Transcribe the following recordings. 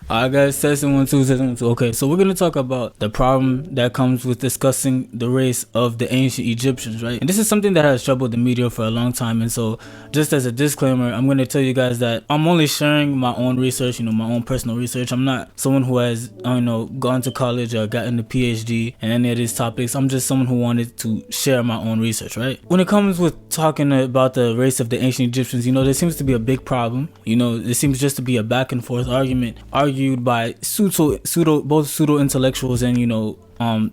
Alright guys, testing 1 2, testing 1 2. Okay, so we're gonna talk about the problem that comes with discussing the race of the ancient Egyptians, right? And this is something that has troubled the media for a long time. And so, just as a disclaimer, I'm gonna tell you guys that I'm only sharing my own research, my own personal research. I'm not someone who has, gone to college or gotten a PhD in any of these topics. I'm just someone who wanted to share my own research, right? When it comes with talking about the race of the ancient Egyptians, there seems to be a big problem. There seems just to be a back and forth argument argued by both pseudo intellectuals and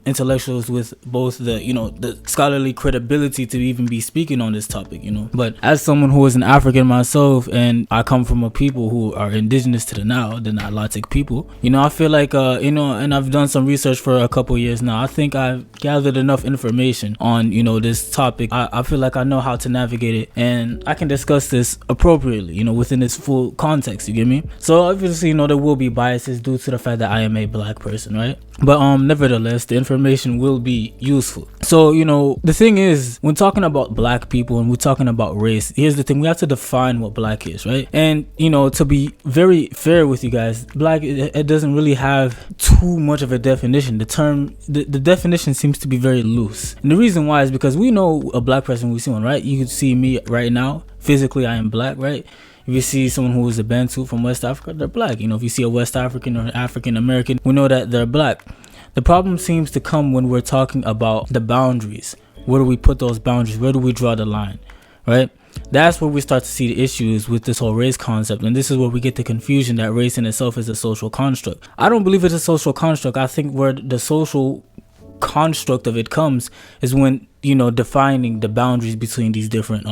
intellectuals with both the scholarly credibility to even be speaking on this topic. But as someone who is an African myself, and I come from a people who are indigenous to the Nile, the Nilotic people, I feel like and I've done some research for a couple years now. I think I've gathered enough information on this topic. I feel like I know how to navigate it, and I can discuss this appropriately within its full context. You get me? So obviously there will be biases due to the fact that I am a black person, right? But nevertheless, the information will be useful. So the thing is, when talking about black people and we're talking about race, here's the thing: we have to define what black is, right? And to be very fair with you guys, black, it doesn't really have too much of a definition. The definition seems to be very loose, and the reason why is because we know a black person, we see one, right? You can see me right now, physically I am black, right? If you see someone who is a Bantu from West Africa, they're black. If you see a West African or African American, we know that they're black. The problem seems to come when we're talking about the boundaries. Where do we put those boundaries? Where do we draw the line, right? That's where we start to see the issues with this whole race concept. And this is where we get the confusion that race in itself is a social construct. I don't believe it's a social construct. I think where the social construct of it comes is when defining the boundaries between these different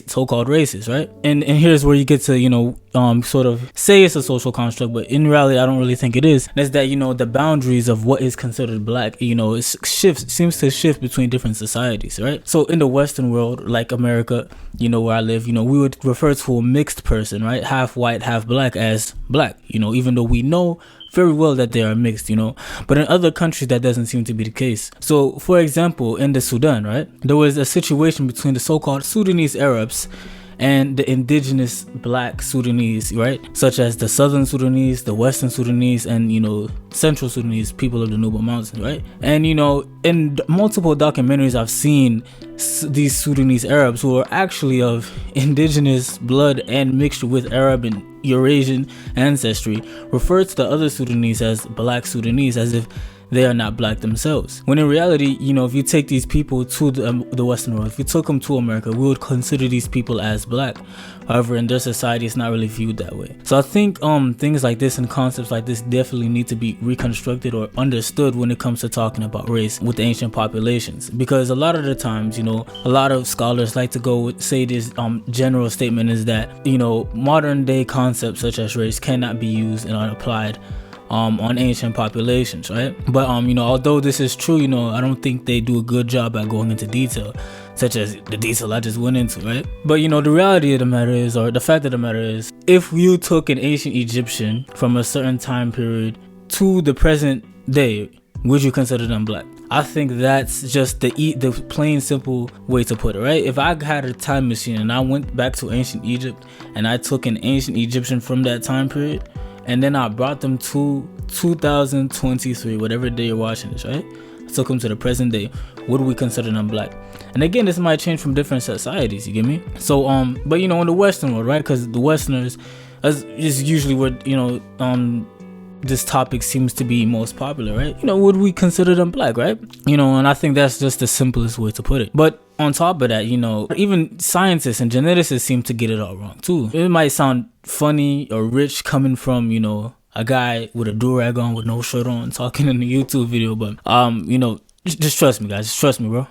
so-called races, right? And here's where you get to sort of say it's a social construct, but in reality I don't really think it is. That's that the boundaries of what is considered black it seems to shift between different societies, right? So in the Western world, like America, where I live, we would refer to a mixed person, right? Half white, half black as black, even though we know very well that they are mixed, but in other countries that doesn't seem to be the case. So for example, in the Sudan, right, there was a situation between the so-called Sudanese Arabs and the indigenous black Sudanese, right, such as the Southern Sudanese, the Western Sudanese, and Central Sudanese people of the Nuba Mountains, right? And in multiple documentaries I've seen these Sudanese Arabs who are actually of indigenous blood and mixture with Arab and Eurasian ancestry refer to the other Sudanese as black Sudanese, as if they are not black themselves. When in reality, if you take these people to the Western world, if you took them to America, we would consider these people as black. However, in their society, it's not really viewed that way. So I think things like this and concepts like this definitely need to be reconstructed or understood when it comes to talking about race with the ancient populations. Because a lot of the times, a lot of scholars like to say this general statement is that, modern day concepts such as race cannot be used and are applied on ancient populations, right? But although this is true, I don't think they do a good job at going into detail, such as the detail I just went into, right? But the reality of the matter is, or the fact of the matter is, if you took an ancient Egyptian from a certain time period to the present day, would you consider them black? I think that's just the plain simple way to put it, right? If I had a time machine and I went back to ancient Egypt and I took an ancient Egyptian from that time period, and then I brought them to 2023, whatever day you're watching this, right? I took them to the present day. Would we consider them black? And again, this might change from different societies, you get me? So, but in the Western world, right? Because the Westerners is usually where, this topic seems to be most popular, right? Would we consider them black, right? And I think that's just the simplest way to put it. But on top of that, even scientists and geneticists seem to get it all wrong too. It might sound funny or rich coming from, a guy with a do-rag on with no shirt on talking in a YouTube video, but just trust me, guys. Just trust me, bro.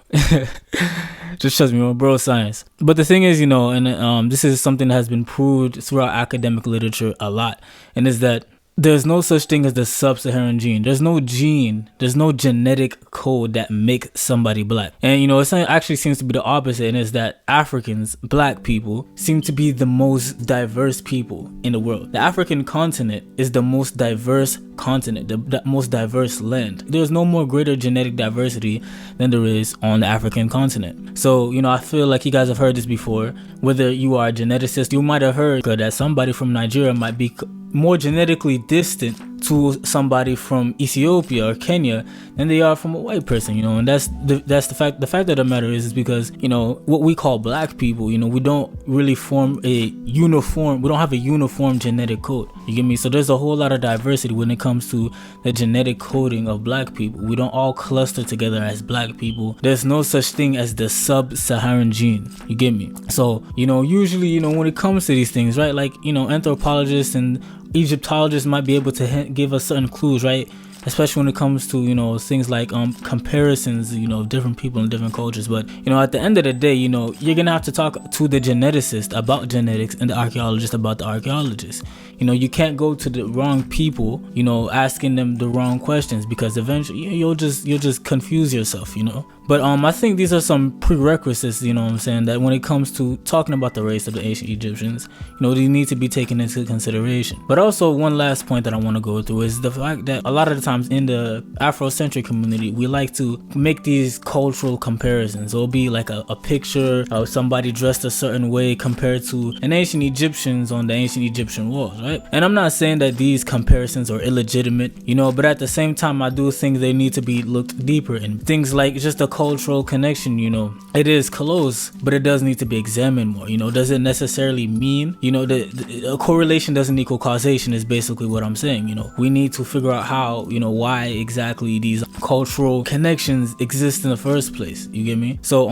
Just trust me, bro. Science. But the thing is, and this is something that has been proved throughout academic literature a lot, and is that there's no such thing as the sub-Saharan gene. There's no genetic code that makes somebody black. And it actually seems to be the opposite, and is that Africans, black people, seem to be the most diverse people in the world. The African continent is the most diverse continent, the most diverse land. There's no more greater genetic diversity than there is on the African continent. So, I feel like you guys have heard this before. Whether you are a geneticist, you might have heard that somebody from Nigeria might be more genetically distant to somebody from Ethiopia or Kenya than they are from a white person, you know. And that's the fact. The fact of the matter is because, you know, what we call black people, you know, we don't really form a uniform. We don't have a uniform genetic code. You get me? So there's a whole lot of diversity when it comes to the genetic coding of black people. We don't all cluster together as black people. There's no such thing as the sub-Saharan gene. You get me? So, you know, usually, you know, when it comes to these things, right, like, you know, anthropologists and Egyptologists might be able to give us certain clues, right? Especially when it comes to, you know, things like comparisons, you know, of different people and different cultures. But, you know, at the end of the day, you know, you're gonna have to talk to the geneticist about genetics and the archaeologist about the archaeologist. You know, you can't go to the wrong people, you know, asking them the wrong questions, because eventually you'll just confuse yourself, you know. But I think these are some prerequisites, you know what I'm saying, that when it comes to talking about the race of the ancient Egyptians, you know, they need to be taken into consideration. But also, one last point that I want to go through is the fact that a lot of the times in the Afrocentric community, we like to make these cultural comparisons. It'll be like a picture of somebody dressed a certain way compared to an ancient Egyptians on the ancient Egyptian walls, right? And I'm not saying that these comparisons are illegitimate, you know, but at the same time, I do think they need to be looked deeper in. Things like just the cultural connection, you know, it is close, but it does need to be examined more. You know, does it necessarily mean, you know, the correlation doesn't equal causation is basically what I'm saying. You know, we need to figure out how, you know, why exactly these cultural connections exist in the first place. You get me? So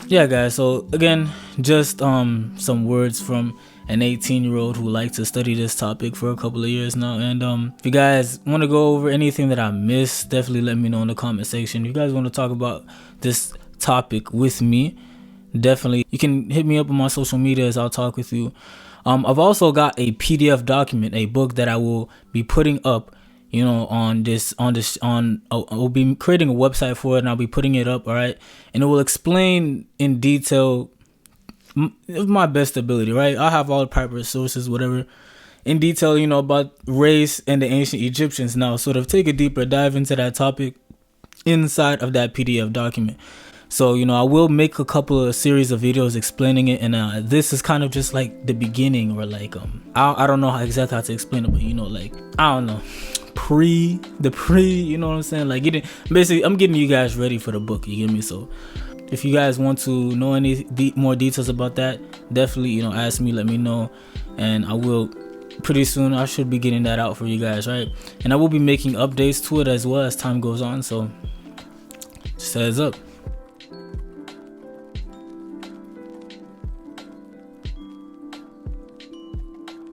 yeah guys, so again, just some words from an 18-year-old who liked to study this topic for a couple of years now. And if you guys want to go over anything that I missed, definitely let me know in the comment section. If you guys want to talk about this topic with me, definitely you can hit me up on my social medias. I'll talk with you. I've also got a PDF document, a book that I will be putting up, you know, I'll be creating a website for it, and I'll be putting it up, all right, and it will explain in detail of my best ability, right? I have all the proper sources, whatever, in detail, you know, about race and the ancient Egyptians. Now, sort of take a deeper dive into that topic inside of that PDF document. So, you know, I will make a couple of series of videos explaining it, and this is kind of just like the beginning, or like I don't know exactly how to explain it, but you know, like, I don't know, you know what I'm saying, like basically I'm getting you guys ready for the book, you get me? So if you guys want to know any more details about that, definitely, you know, ask me, let me know, and I will. Pretty soon I should be getting that out for you guys, right? And I will be making updates to it as well as time goes on, so just heads up.